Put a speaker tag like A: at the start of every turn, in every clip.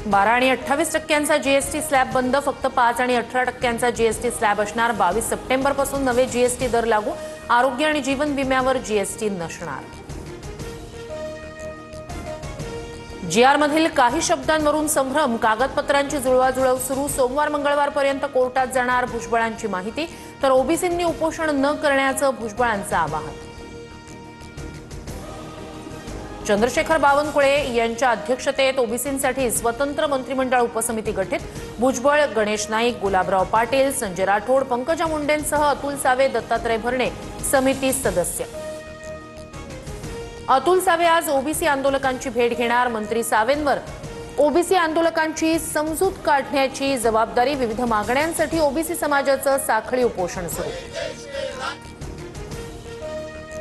A: 12 आणि 28% GST slab बंद, फक्त 5 आणि 18% जीएसटी स्लॅब असणार। 22 सप्टेंबर पासून नवे जीएसटी दर लागू, आरोग्य आणि जीवन विम्यावर जीएसटी नसणार। जीआर मधील काही शब्दांवरून संभ्रम, कागदपत्रांची जुळवाजुळव सुरू, सोमवार मंगळवारपर्यंत कोर्टात जाणार भुजबळांची माहिती, तर ओबीसींनी उपोषण न करण्याचं भुजबळांचं आवाहन। चंद्रशेखर बावनकुळे यांच्या अध्यक्षतेत ओबीसींसाठी स्वतंत्र मंत्रिमंडळ उपसमिती गठीत, भुजबळ, गणेश नाईक, गुलाबराव पाटील, संजय राठोड, पंकजा मुंडेंसह अतुल सावे, दत्तात्रय भरणे समिती सदस्य। अतुल सावे आज ओबीसी आंदोलकांची भेट घेणार, मंत्री सावेंवर ओबीसी आंदोलकांची समजूत काढण्याची जबाबदारी, विविध मागण्यांसाठी ओबीसी समाजाचं साखळी उपोषण सुरू।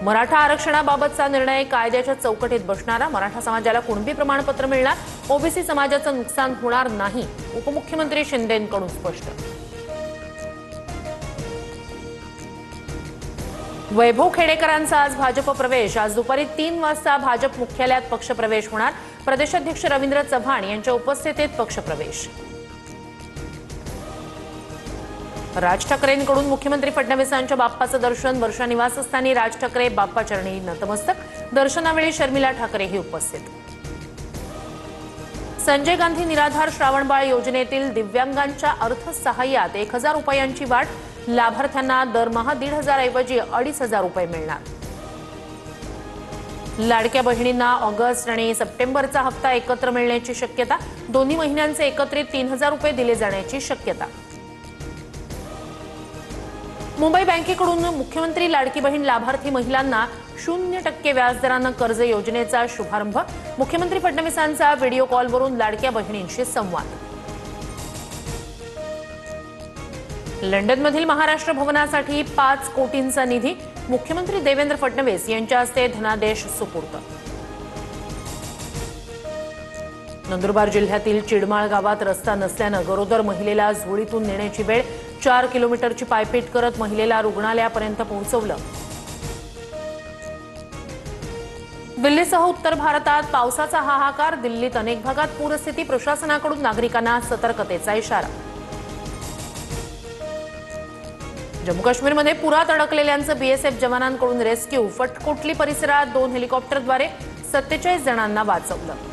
A: मराठा आरक्षणाबाबतचा निर्णय कायद्याच्या चौकटीत बसणारा, मराठा समाजाला कुणबी प्रमाणपत्र मिळणार, ओबीसी समाजाचं नुकसान होणार नाही, उपमुख्यमंत्री शिंदेंकडून स्पष्ट। वैभव खेडेकरांचा आज भाजप प्रवेश, आज दुपारी 3 वाजता भाजप मुख्यालयात पक्षप्रवेश होणार, प्रदेशाध्यक्ष रवींद्र चव्हाण यांच्या उपस्थितीत पक्षप्रवेश। राज ठाकरेंकडून मुख्यमंत्री फडणवीसांच्या बाप्पाचं दर्शन, वर्षा निवासस्थानी राज ठाकरे बाप्पाचरणी नतमस्तक, दर्शनावेळी शर्मिला ठाकरेही उपस्थित। संजय गांधी निराधार श्रावणबाळ योजनेतील दिव्यांगांच्या अर्थसहाय्यात 1000 रुपयांची वाढ, लाभार्थ्यांना दरमहा 1500 ऐवजी 2500 रुपये मिळणार। लाडक्या बहिणींना ऑगस्ट आणि सप्टेंबरचा हप्ता एकत्र मिळण्याची शक्यता, दोन्ही महिन्यांचे एकत्रित 3000 रुपये दिले जाण्याची शक्यता। मुंबई बँकेकडून मुख्यमंत्री लाडकी बहीण लाभार्थी महिलांना 0% व्याजदरानं कर्ज योजनेचा शुभारंभ, मुख्यमंत्री फडणवीसांचा व्हिडिओ कॉलवरून लाडक्या बहिणींशी संवाद। लंडनमधील महाराष्ट्र भवनासाठी 5 कोटींचा निधी, मुख्यमंत्री देवेंद्र फडणवीस यांच्या हस्ते धनादेश सुपूर्द। नंदुरबार जिल्ह्यातील चिडमाळ गावात रस्ता नसल्यानं गरोदर महिलेला झोळीतून नेण्याची वेळ, 4 किलोमीटरची पायपीट करत महिलेला रुग्णालयापर्यंत पोहोचवलं। दिल्लीसह उत्तर भारतात पावसाचा हाहाकार, दिल्लीत अनेक भागात पूरस्थिती, प्रशासनाकडून नागरिकांना सतर्कतेचा इशारा। जम्मू काश्मीरमध्ये पुरात अडकलेल्यांचं बीएसएफ जवानांकडून रेस्क्यू, फटकोटली परिसरात 2 हेलिकॉप्टरद्वारे 47 जणांना वाचवलं।